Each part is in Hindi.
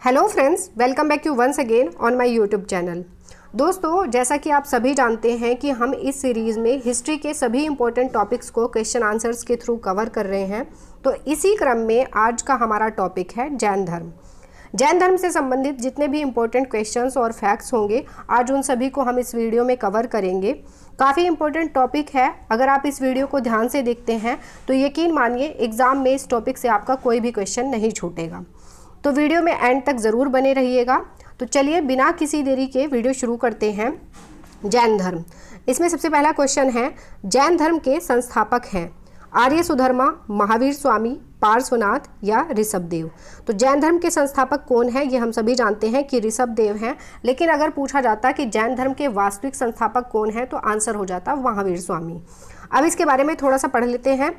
Hello friends, welcome back to once again on my YouTube channel. दोस्तों, जैसा कि आप सभी जानते हैं कि हम इस सीरीज़ में हिस्ट्री के सभी इंपॉर्टेंट टॉपिक्स को क्वेश्चन आंसर्स के थ्रू कवर कर रहे हैं। तो इसी क्रम में आज का हमारा टॉपिक है जैन धर्म। जैन धर्म से संबंधित जितने भी इंपॉर्टेंट क्वेश्चंस और फैक्ट्स होंगे, आज उन सभी को हम इस वीडियो में कवर करेंगे। काफ़ी इंपॉर्टेंट टॉपिक है। अगर आप इस वीडियो को ध्यान से देखते हैं तो यकीन मानिए एग्ज़ाम में इस टॉपिक से आपका कोई भी क्वेश्चन नहीं छूटेगा। तो वीडियो में एंड तक ज़रूर बने रहिएगा। तो चलिए बिना किसी देरी के वीडियो शुरू करते हैं। जैन धर्म, इसमें सबसे पहला क्वेश्चन है, जैन धर्म के संस्थापक हैं आर्य सुधर्मा, महावीर स्वामी, पार्श्वनाथ या ऋषभदेव। तो जैन धर्म के संस्थापक कौन है, ये हम सभी जानते हैं कि ऋषभदेव हैं। लेकिन अगर पूछा जाता कि जैन धर्म के वास्तविक संस्थापक कौन है तो आंसर हो जाता महावीर स्वामी। अब इसके बारे में थोड़ा सा पढ़ लेते हैं।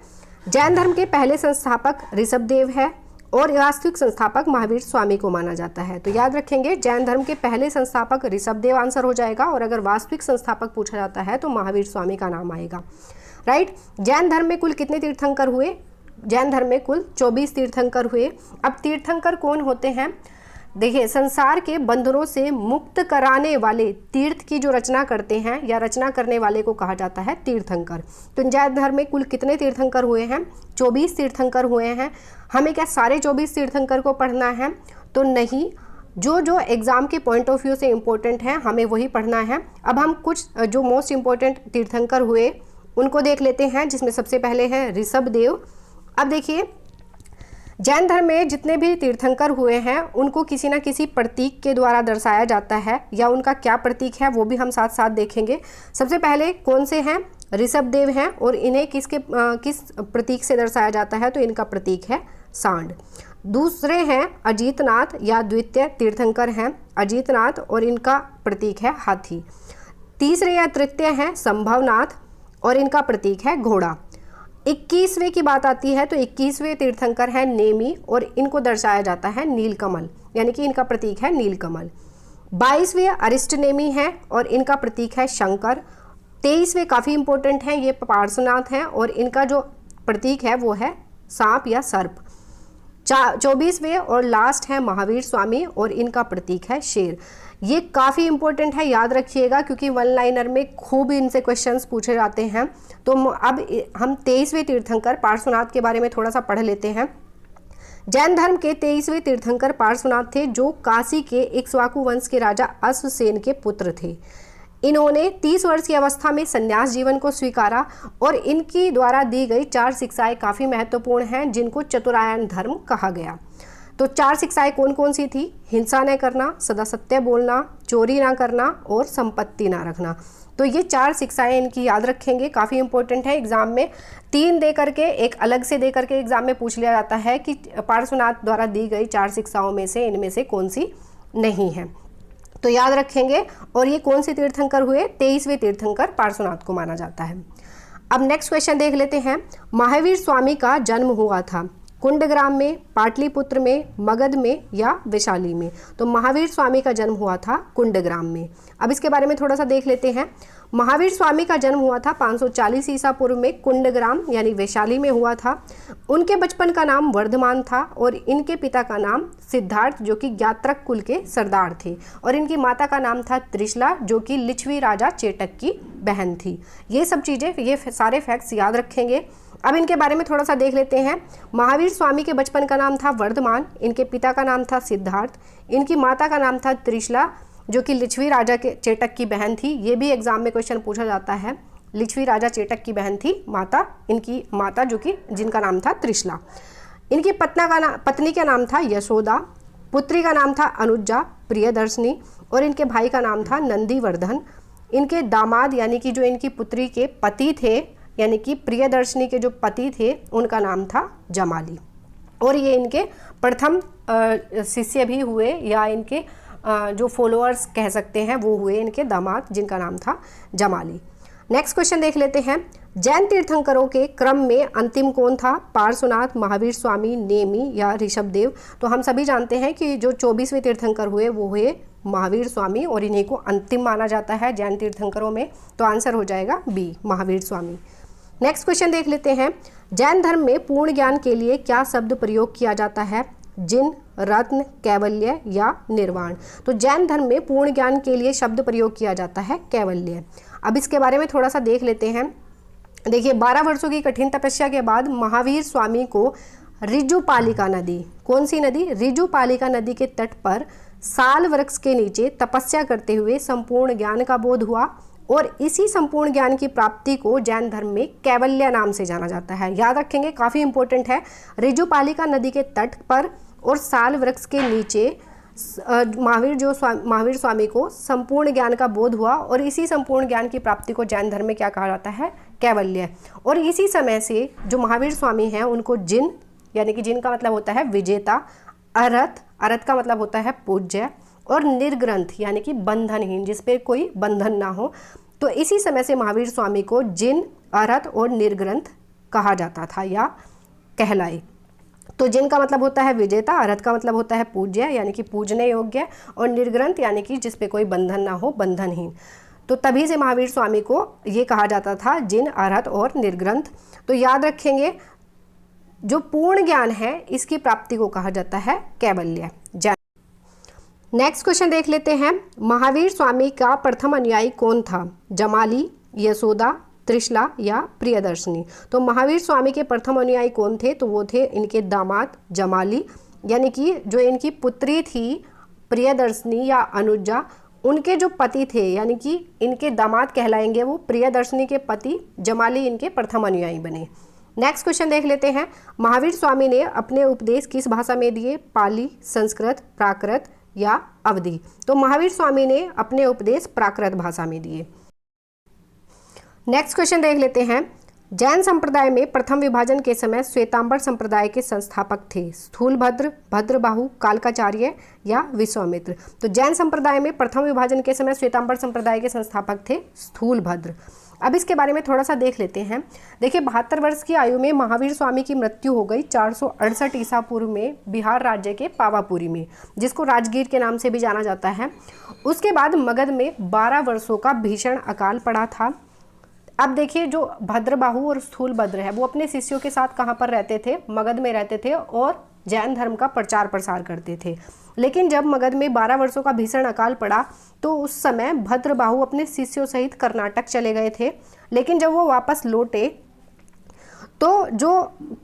जैन धर्म के पहले संस्थापक ऋषभदेव है और वास्तविक संस्थापक महावीर स्वामी को माना जाता है। तो याद रखेंगे, जैन धर्म के पहले संस्थापक ऋषभदेव आंसर हो जाएगा और अगर वास्तविक संस्थापक पूछा जाता है तो महावीर स्वामी का नाम आएगा। राइट। जैन धर्म में कुल कितने तीर्थंकर हुए? जैन धर्म में कुल 24 तीर्थंकर हुए। अब तीर्थंकर कौन होते हैं? देखिए, संसार के बंधनों से मुक्त कराने वाले तीर्थ की जो रचना करते हैं या रचना करने वाले को कहा जाता है तीर्थंकर। तो जैन धर्म में कुल कितने तीर्थंकर हुए हैं? 24 तीर्थंकर हुए हैं। हमें क्या सारे 24 तीर्थंकर को पढ़ना है? तो नहीं, जो एग्ज़ाम के पॉइंट ऑफ व्यू से इम्पोर्टेंट है हमें वही पढ़ना है। अब हम कुछ जो मोस्ट इम्पोर्टेंट तीर्थंकर हुए उनको देख लेते हैं, जिसमें सबसे पहले है ऋषभदेव। अब देखिए, जैन धर्म में जितने भी तीर्थंकर हुए हैं उनको किसी न किसी प्रतीक के द्वारा दर्शाया जाता है, या उनका क्या प्रतीक है वो भी हम साथ साथ देखेंगे। सबसे पहले कौन से हैं? ऋषभदेव हैं और इन्हें किस प्रतीक से दर्शाया जाता है? तो इनका प्रतीक है सांड। दूसरे हैं अजीतनाथ या द्वितीय तीर्थंकर हैं अजीतनाथ और इनका प्रतीक है हाथी। तीसरे या तृतीय हैं संभवनाथ और इनका प्रतीक है घोड़ा। 21वें की बात आती है तो 21वें तीर्थंकर है नेमी और इनको दर्शाया जाता है नीलकमल, यानी कि इनका प्रतीक है नीलकमल। 22वें अरिष्टनेमी है और इनका प्रतीक है शंकर। 23वें काफ़ी इंपॉर्टेंट हैं, ये पार्श्वनाथ हैं और इनका जो प्रतीक है वो है सांप या सर्प। 24वें और लास्ट है महावीर स्वामी और इनका प्रतीक है शेर। ये काफ़ी इंपॉर्टेंट है, याद रखिएगा, क्योंकि वन लाइनर में खूब इनसे क्वेश्चंस पूछे जाते हैं। तो अब हम 23वें तीर्थंकर पार्श्वनाथ के बारे में थोड़ा सा पढ़ लेते हैं। जैन धर्म के 23वें तीर्थंकर पार्श्वनाथ थे, जो काशी के इक्ष्वाकु वंश के राजा अश्वसेन के पुत्र थे। इन्होंने 30 वर्ष की अवस्था में संन्यास जीवन को स्वीकारा और इनकी द्वारा दी गई 4 शिक्षाएं काफ़ी महत्वपूर्ण हैं, जिनको चतुरायन धर्म कहा गया। तो 4 शिक्षाएं कौन कौन सी थी? हिंसा न करना, सदा सत्य बोलना, चोरी ना करना और संपत्ति ना रखना। तो ये 4 शिक्षाएं इनकी याद रखेंगे, काफ़ी इंपॉर्टेंट है। एग्जाम में 3 दे करके एक अलग से दे करके एग्जाम में पूछ लिया जाता है कि पार्श्वनाथ द्वारा दी गई 4 शिक्षाओं में से इनमें से कौन सी नहीं है। तो याद रखेंगे। और ये कौन से तीर्थंकर हुए? 23वें तीर्थंकर पार्श्वनाथ को माना जाता है। अब नेक्स्ट क्वेश्चन देख लेते हैं। महावीर स्वामी का जन्म हुआ था कुंडग्राम में, पाटलिपुत्र में, मगध में या वैशाली में? तो महावीर स्वामी का जन्म हुआ था कुंडग्राम में। अब इसके बारे में थोड़ा सा देख लेते हैं। महावीर स्वामी का जन्म हुआ था 540 ईसा पूर्व में कुंडग्राम यानी वैशाली में हुआ था। उनके बचपन का नाम वर्धमान था और इनके पिता का नाम सिद्धार्थ, जो कि ज्ञात्रक कुल के सरदार थे, और इनकी माता का नाम था त्रिशला, जो कि लिच्छवी राजा चेटक की बहन थी। ये सब चीज़ें, ये सारे फैक्ट्स याद रखेंगे। अब इनके बारे में थोड़ा सा देख लेते हैं। महावीर स्वामी के बचपन का नाम था वर्धमान, इनके पिता का नाम था सिद्धार्थ, इनकी माता का नाम था त्रिशला, जो कि लिच्छवी राजा के चेटक की बहन थी। ये भी एग्जाम में क्वेश्चन पूछा जाता है। लिच्छवी राजा चेटक की बहन थी माता, इनकी माता जो कि जिनका नाम था त्रिशला। इनकी पत्नी का नाम था यशोदा, पुत्री का नाम था अनुजा प्रियदर्शनी और इनके भाई का नाम था नंदीवर्धन। इनके दामाद यानी कि जो इनकी पुत्री के पति थे, यानी कि प्रियदर्शनी के जो पति थे, उनका नाम था जमाली। और ये इनके प्रथम शिष्य भी हुए, या इनके जो फॉलोअर्स कह सकते हैं वो हुए इनके दामाद, जिनका नाम था जमाली। नेक्स्ट क्वेश्चन देख लेते हैं। जैन तीर्थंकरों के क्रम में अंतिम कौन था? पार्श्वनाथ, महावीर स्वामी, नेमी या ऋषभदेव? तो हम सभी जानते हैं कि जो 24वें तीर्थंकर हुए वो हुए महावीर स्वामी और इन्हीं को अंतिम माना जाता है जैन तीर्थंकरों में। तो आंसर हो जाएगा B, Mahavir Swami. Next question देख लेते हैं। जैन धर्म में पूर्ण ज्ञान के लिए क्या शब्द प्रयोग किया जाता है? जिन, रत्न, कैवल्य या निर्वाण। तो जैन धर्म में पूर्ण ज्ञान के लिए शब्द प्रयोग किया जाता है कैवल्य। अब इसके बारे में थोड़ा सा देख लेते हैं। देखिए 12 वर्षों की कठिन तपस्या के बाद महावीर स्वामी को ऋजुपालिका नदी, कौन सी नदी? ऋजुपालिका नदी के तट पर साल वृक्ष के नीचे तपस्या करते हुए संपूर्ण ज्ञान का बोध हुआ और इसी संपूर्ण ज्ञान की प्राप्ति को जैन धर्म में कैवल्य नाम से जाना जाता है। याद रखेंगे, काफ़ी इंपॉर्टेंट है। ऋजुपालिका नदी के तट पर और साल वृक्ष के नीचे महावीर स्वामी को संपूर्ण ज्ञान का बोध हुआ और इसी संपूर्ण ज्ञान की प्राप्ति को जैन धर्म में क्या कहा जाता है? कैवल्य। और इसी समय से जो महावीर स्वामी हैं उनको जिन, यानी कि जिन का मतलब होता है विजेता, अरहत, अरहत का मतलब होता है पूज्य, और निर्ग्रंथ यानी कि बंधनहीन, जिसपे कोई बंधन ना हो। तो इसी समय से महावीर स्वामी को जिन, अरहत और निर्ग्रंथ कहा जाता था या कहलाए। तो जिन का मतलब होता है विजेता, अरहत का मतलब होता है पूज्य यानी कि पूजने योग्य, और निर्ग्रंथ यानी कि जिसपे कोई बंधन ना हो, बंधनहीन। तो तभी से महावीर स्वामी को ये कहा जाता था जिन, अरहत और निर्ग्रंथ। तो याद रखेंगे, जो पूर्ण ज्ञान है इसकी प्राप्ति को कहा जाता है कैवल्य। नेक्स्ट क्वेश्चन देख लेते हैं। महावीर स्वामी का प्रथम अनुयायी कौन था? जमाली, यशोदा, त्रिशला या प्रियदर्शनी? तो महावीर स्वामी के प्रथम अनुयायी कौन थे? तो वो थे इनके दामाद जमाली, यानी कि जो इनकी पुत्री थी प्रियदर्शनी या अनुजा, उनके जो पति थे यानी कि इनके दामाद कहलाएंगे वो, प्रियदर्शनी के पति जमाली इनके प्रथम अनुयायी बने। नेक्स्ट क्वेश्चन देख लेते हैं। महावीर स्वामी ने अपने उपदेश किस भाषा में दिए? पाली, संस्कृत, प्राकृत या अवधी? तो महावीर स्वामी ने अपने उपदेश प्राकृत भाषा में दिए। नेक्स्ट क्वेश्चन देख लेते हैं। जैन संप्रदाय में प्रथम विभाजन के समय श्वेतांबर संप्रदाय के संस्थापक थे? स्थूलभद्र, भद्रबाहु, कालकाचार्य या विश्वामित्र? तो जैन संप्रदाय में प्रथम विभाजन के समय श्वेतांबर संप्रदाय के संस्थापक थे स्थूलभद्र। अब इसके बारे में थोड़ा सा देख लेते हैं। देखिए 72 वर्ष की आयु में महावीर स्वामी की मृत्यु हो गई 468 ईसा पूर्व में बिहार राज्य के पावापुरी में, जिसको राजगीर के नाम से भी जाना जाता है। उसके बाद मगध में 12 वर्षों का भीषण अकाल पड़ा था। अब देखिए जो भद्रबाहु और स्थूलभद्र है वो अपने शिष्यों के साथ कहाँ पर रहते थे? मगध में रहते थे और जैन धर्म का प्रचार प्रसार करते थे। लेकिन जब मगध में 12 वर्षों का भीषण अकाल पड़ा तो उस समय भद्रबाहु अपने शिष्यों सहित कर्नाटक चले गए थे। लेकिन जब वो वापस लौटे तो जो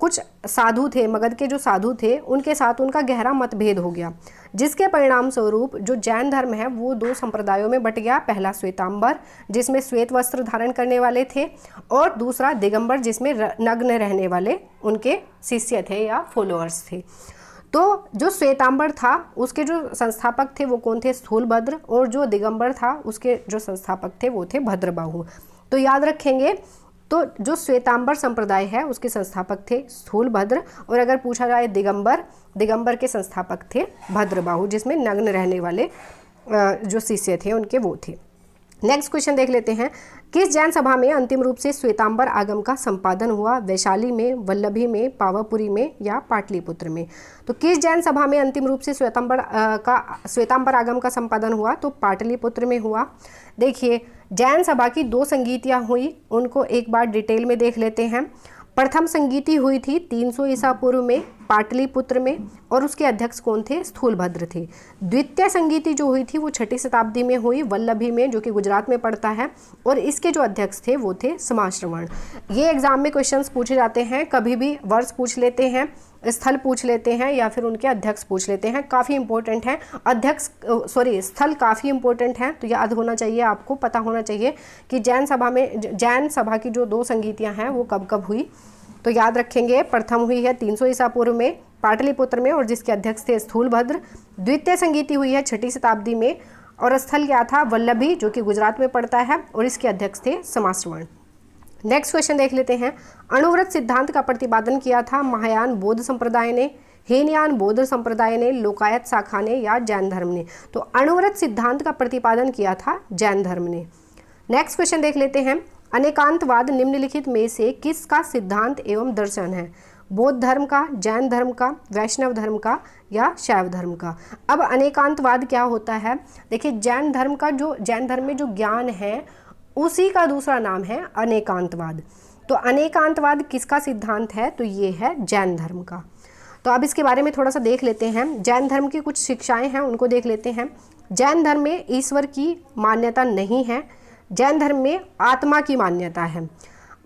कुछ साधु थे, मगध के जो साधु थे, उनके साथ उनका गहरा मतभेद हो गया, जिसके परिणाम स्वरूप जो जैन धर्म है वो 2 संप्रदायों में बट गया। पहला श्वेतांबर, जिसमें श्वेत वस्त्र धारण करने वाले थे, और दूसरा दिगंबर, जिसमें नग्न रहने वाले उनके शिष्य थे या फॉलोअर्स थे। तो जो श्वेतांबर था उसके जो संस्थापक थे वो कौन थे? स्थूलभद्र, और जो दिगंबर था उसके जो संस्थापक थे वो थे भद्रबाहु। तो याद रखेंगे, तो जो श्वेतांबर संप्रदाय है उसके संस्थापक थे स्थूलभद्र, और अगर पूछा जाए दिगंबर के संस्थापक थे भद्रबाहु, जिसमें नग्न रहने वाले जो शिष्य थे उनके वो थे। नेक्स्ट क्वेश्चन देख लेते हैं। किस जैन सभा में अंतिम रूप से श्वेतांबर आगम का संपादन हुआ? वैशाली में, वल्लभी में, पावापुरी में या पाटलिपुत्र में? तो किस जैन सभा में अंतिम रूप से श्वेतांबर आगम का संपादन हुआ? तो पाटलिपुत्र में हुआ। देखिए जैन सभा की 2 संगीतियाँ हुई, उनको एक बार डिटेल में देख लेते हैं। प्रथम संगीति हुई थी 300 ईसा पूर्व में पाटलिपुत्र में, और उसके अध्यक्ष कौन थे? स्थूलभद्र थे। द्वितीय संगीति जो हुई थी वो 6ठी शताब्दी में हुई वल्लभी में, जो कि गुजरात में पड़ता है, और इसके जो अध्यक्ष थे वो थे समाश्रवण। ये एग्जाम में क्वेश्चंस पूछे जाते हैं, कभी भी वर्ष पूछ लेते हैं, स्थल पूछ लेते हैं, या फिर उनके अध्यक्ष पूछ लेते हैं। काफ़ी इंपॉर्टेंट है स्थल काफ़ी इंपॉर्टेंट है। तो याद होना चाहिए, आपको पता होना चाहिए कि जैन सभा की जो 2 संगीतियाँ हैं वो कब कब हुई। तो याद रखेंगे, प्रथम हुई है 300 ईसा पूर्व में पाटलिपुत्र में, और जिसके अध्यक्ष थे स्थूलभद्र। द्वितीय संगीति हुई है 6ठी शताब्दी में, और स्थल क्या था? वल्लभी, जो कि गुजरात में पड़ता है, और इसके अध्यक्ष थे समाश्रवण। नेक्स्ट क्वेश्चन देख लेते हैं। अणुव्रत सिद्धांत का प्रतिपादन किया था महायान बौद्ध संप्रदाय ने, हीनयान बौद्ध संप्रदाय ने, लोकायत शाखा ने या जैन धर्म ने? तो अणुव्रत सिद्धांत का प्रतिपादन किया था जैन धर्म ने। नेक्स्ट क्वेश्चन देख लेते हैं। अनेकांतवाद निम्नलिखित में से किसका सिद्धांत एवं दर्शन है? बौद्ध धर्म का, जैन धर्म का, वैष्णव धर्म का या शैव धर्म का? अब अनेकांतवाद क्या होता है? देखिए जैन धर्म में जो ज्ञान है उसी का दूसरा नाम है अनेकांतवाद। तो अनेकांतवाद किसका सिद्धांत है? तो ये है जैन धर्म का। तो तो अब इसके बारे में थोड़ा सा देख लेते हैं। जैन धर्म की कुछ शिक्षाएं हैं उनको देख लेते हैं। जैन धर्म में ईश्वर की मान्यता नहीं है। जैन धर्म में आत्मा की मान्यता है।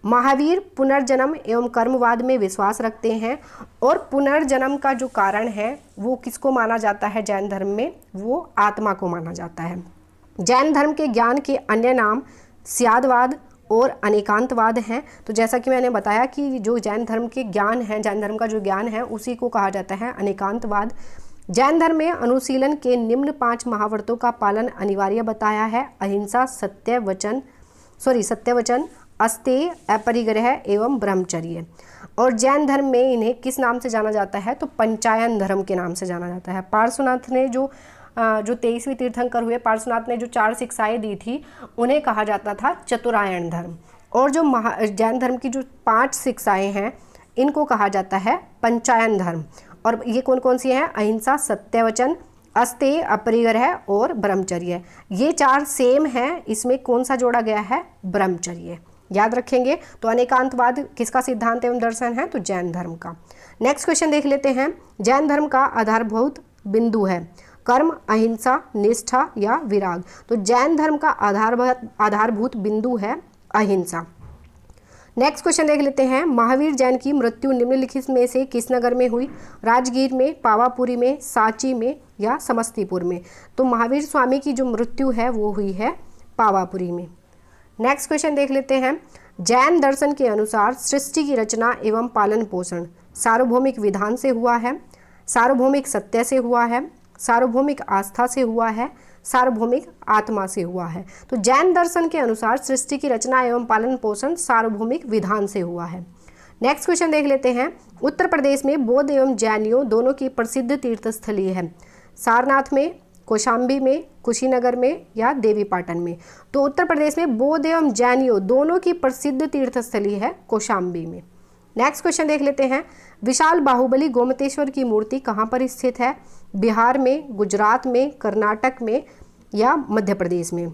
महावीर पुनर्जन्म एवं कर्मवाद में विश्वास रखते हैं और पुनर्जन्म का जो कारण है वो किसको माना जाता है जैन धर्म में, वो आत्मा को माना जाता है। जैन धर्म के ज्ञान के अन्य नाम स्यादवाद और अनेकांतवाद हैं। तो जैसा कि मैंने बताया कि जो जैन धर्म के ज्ञान है, जैन धर्म का जो ज्ञान है उसी को कहा जाता है अनेकांतवाद। जैन धर्म में अनुशीलन के निम्न 5 महाव्रतों का पालन अनिवार्य बताया है। अहिंसा, सत्यवचन, अस्तेय, अपरिग्रह एवं ब्रह्मचर्य। और जैन धर्म में इन्हें किस नाम से जाना जाता है, तो पंचायन धर्म के नाम से जाना जाता है। पार्श्वनाथ ने जो 23वें तीर्थंकर हुए, पार्श्वनाथ ने जो 4 शिक्षाएं दी थी उन्हें कहा जाता था चतुरायन धर्म। और जो जैन धर्म की जो 5 शिक्षाएं हैं इनको कहा जाता है पंचायन धर्म। और ये कौन कौन सी हैं, अहिंसा, सत्यवचन, अस्तेय, अपरिग्रह और ब्रह्मचर्य। ये 4 सेम हैं, इसमें कौन सा जोड़ा गया है, ब्रह्मचर्य। याद रखेंगे। तो अनेकांतवाद किसका सिद्धांत एवं दर्शन है, तो जैन धर्म का। नेक्स्ट क्वेश्चन देख लेते हैं। जैन धर्म का आधारभूत बिंदु है कर्म, अहिंसा, निष्ठा या विराग। तो जैन धर्म का आधारभूत बिंदु है अहिंसा। नेक्स्ट क्वेश्चन देख लेते हैं। महावीर जैन की मृत्यु निम्नलिखित में से किस नगर में हुई, राजगीर में, पावापुरी में, सांची में या समस्तीपुर में। तो महावीर स्वामी की जो मृत्यु है वो हुई है पावापुरी में। नेक्स्ट क्वेश्चन देख लेते हैं। जैन दर्शन के अनुसार सृष्टि की रचना एवं पालन पोषण सार्वभौमिक विधान से हुआ है, सार्वभौमिक सत्य से हुआ है, सार्वभौमिक आस्था से हुआ है, सार्वभौमिक आत्मा से हुआ है। तो जैन दर्शन के अनुसार सृष्टि की रचना एवं पालन पोषण सार्वभौमिक विधान से हुआ है। नेक्स्ट क्वेश्चन देख लेते हैं। उत्तर प्रदेश में बौद्ध एवं जैनियों दोनों की प्रसिद्ध तीर्थस्थली है, सारनाथ में, कौशाम्बी में, कुशीनगर में या देवीपाटन में। तो उत्तर प्रदेश में बौद्ध एवं जैनियों दोनों की प्रसिद्ध तीर्थस्थली है कौशाम्बी में। नेक्स्ट क्वेश्चन देख लेते हैं। विशाल बाहुबली गोमतेश्वर की मूर्ति कहाँ पर स्थित है, बिहार में, गुजरात में, कर्नाटक में या मध्य प्रदेश में।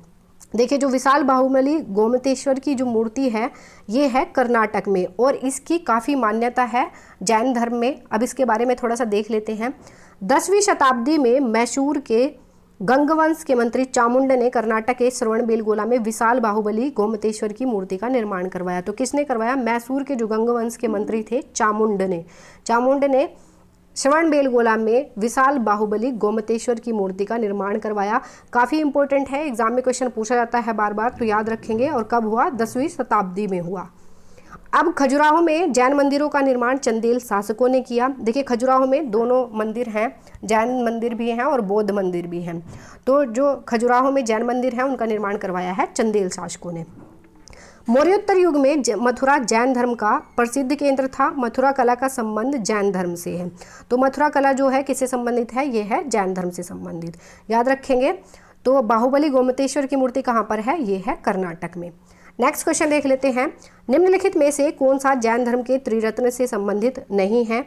देखिए जो विशाल बाहुबली गोमतेश्वर की जो मूर्ति है ये है कर्नाटक में और इसकी काफ़ी मान्यता है जैन धर्म में। अब इसके बारे में थोड़ा सा देख लेते हैं। 10वीं शताब्दी में मैसूर के गंगवंश के मंत्री चामुंड ने कर्नाटक के श्रवणबेलगोला में विशाल बाहुबली गोमतेश्वर की मूर्ति का निर्माण करवाया। तो किसने करवाया, मैसूर के जो गंगवंश के मंत्री थे चामुंड ने श्रवणबेलगोला में विशाल बाहुबली गोमतेश्वर की मूर्ति का निर्माण करवाया। काफ़ी इंपॉर्टेंट है, एग्जाम में क्वेश्चन पूछा जाता है बार बार, तो याद रखेंगे। और कब हुआ, 10वीं शताब्दी में हुआ। अब खजुराहो में जैन मंदिरों का निर्माण चंदेल शासकों ने किया। देखिए खजुराहो में दोनों मंदिर हैं, जैन मंदिर भी हैं और बौद्ध मंदिर भी हैं। तो जो खजुराहो में जैन मंदिर है उनका निर्माण करवाया है चंदेल शासकों ने। मौर्योत्तर युग में मथुरा जैन धर्म का प्रसिद्ध केंद्र था। मथुरा कला का संबंध जैन धर्म से है। तो मथुरा कला जो है किससे संबंधित है, ये है जैन धर्म से संबंधित, याद रखेंगे। तो बाहुबली गोमतेश्वर की मूर्ति कहाँ पर है, ये है कर्नाटक में। नेक्स्ट क्वेश्चन देख लेते हैं। निम्नलिखित में से कौन सा जैन धर्म के त्रिरत्न से संबंधित नहीं है,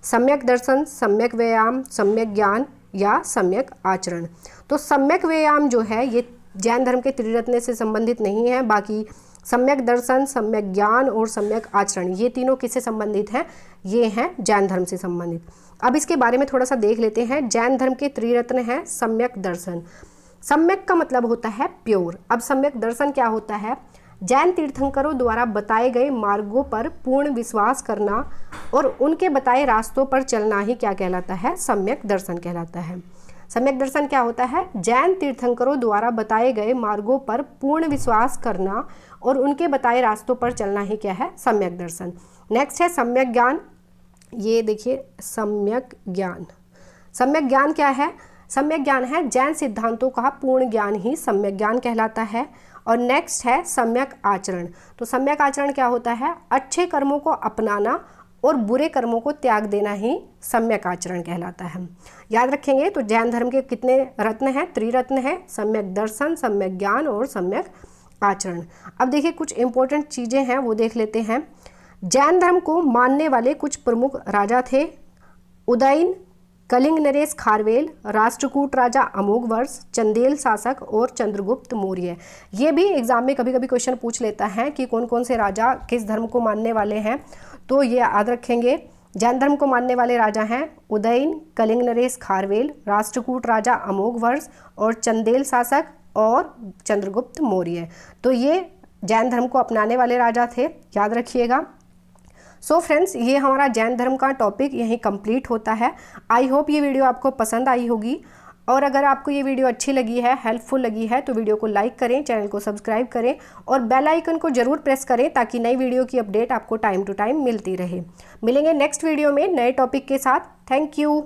सम्यक दर्शन, सम्यक व्यायाम, सम्यक ज्ञान या सम्यक आचरण। तो सम्यक व्यायाम जो है ये जैन धर्म के त्रिरत्न से संबंधित नहीं है। बाकी सम्यक दर्शन, सम्यक ज्ञान और सम्यक आचरण ये तीनों किससे संबंधित हैं, ये हैं जैन धर्म से संबंधित। अब इसके बारे में थोड़ा सा देख लेते हैं। जैन धर्म के त्रिरत्न हैं सम्यक दर्शन। सम्यक का मतलब होता है प्योर। अब सम्यक दर्शन क्या होता है, जैन तीर्थंकरों द्वारा बताए गए मार्गों पर पूर्ण विश्वास करना और उनके बताए रास्तों पर चलना ही क्या कहलाता है, सम्यक दर्शन कहलाता है। सम्यक दर्शन क्या होता है, जैन तीर्थंकरों द्वारा बताए गए मार्गों पर पूर्ण विश्वास करना और उनके बताए रास्तों पर चलना ही क्या है, सम्यक दर्शन। नेक्स्ट है सम्यक ज्ञान। ये देखिए सम्यक ज्ञान। सम्यक ज्ञान क्या है, सम्यक ज्ञान है जैन सिद्धांतों का पूर्ण ज्ञान ही सम्यक ज्ञान कहलाता है। और नेक्स्ट है सम्यक आचरण। तो सम्यक आचरण क्या होता है, अच्छे कर्मों को अपनाना और बुरे कर्मों को त्याग देना ही सम्यक आचरण कहलाता है। याद रखेंगे। तो जैन धर्म के कितने रत्न हैं, त्रिरत्न हैं, सम्यक दर्शन, सम्यक ज्ञान और सम्यक आचरण। अब देखिए कुछ इंपॉर्टेंट चीज़ें हैं वो देख लेते हैं। जैन धर्म को मानने वाले कुछ प्रमुख राजा थे, उदयन, कलिंग नरेश खारवेल, राष्ट्रकूट राजा अमोघवर्ष, चंदेल शासक और चंद्रगुप्त मौर्य। ये भी एग्जाम में कभी कभी क्वेश्चन पूछ लेता है कि कौन कौन से राजा किस धर्म को मानने वाले हैं। तो ये याद रखेंगे, जैन धर्म को मानने वाले राजा हैं उदयन, कलिंग नरेश खारवेल, राष्ट्रकूट राजा अमोघवर्ष और चंदेल शासक और चंद्रगुप्त मौर्य। तो ये जैन धर्म को अपनाने वाले राजा थे, याद रखिएगा। सो फ्रेंड्स, ये हमारा जैन धर्म का टॉपिक यहीं कंप्लीट होता है। आई होप ये वीडियो आपको पसंद आई होगी, और अगर आपको ये वीडियो अच्छी लगी है, हेल्पफुल लगी है, तो वीडियो को लाइक करें, चैनल को सब्सक्राइब करें और बेल आइकन को जरूर प्रेस करें ताकि नई वीडियो की अपडेट आपको टाइम टू टाइम मिलती रहे। मिलेंगे नेक्स्ट वीडियो में नए टॉपिक के साथ। Thank you.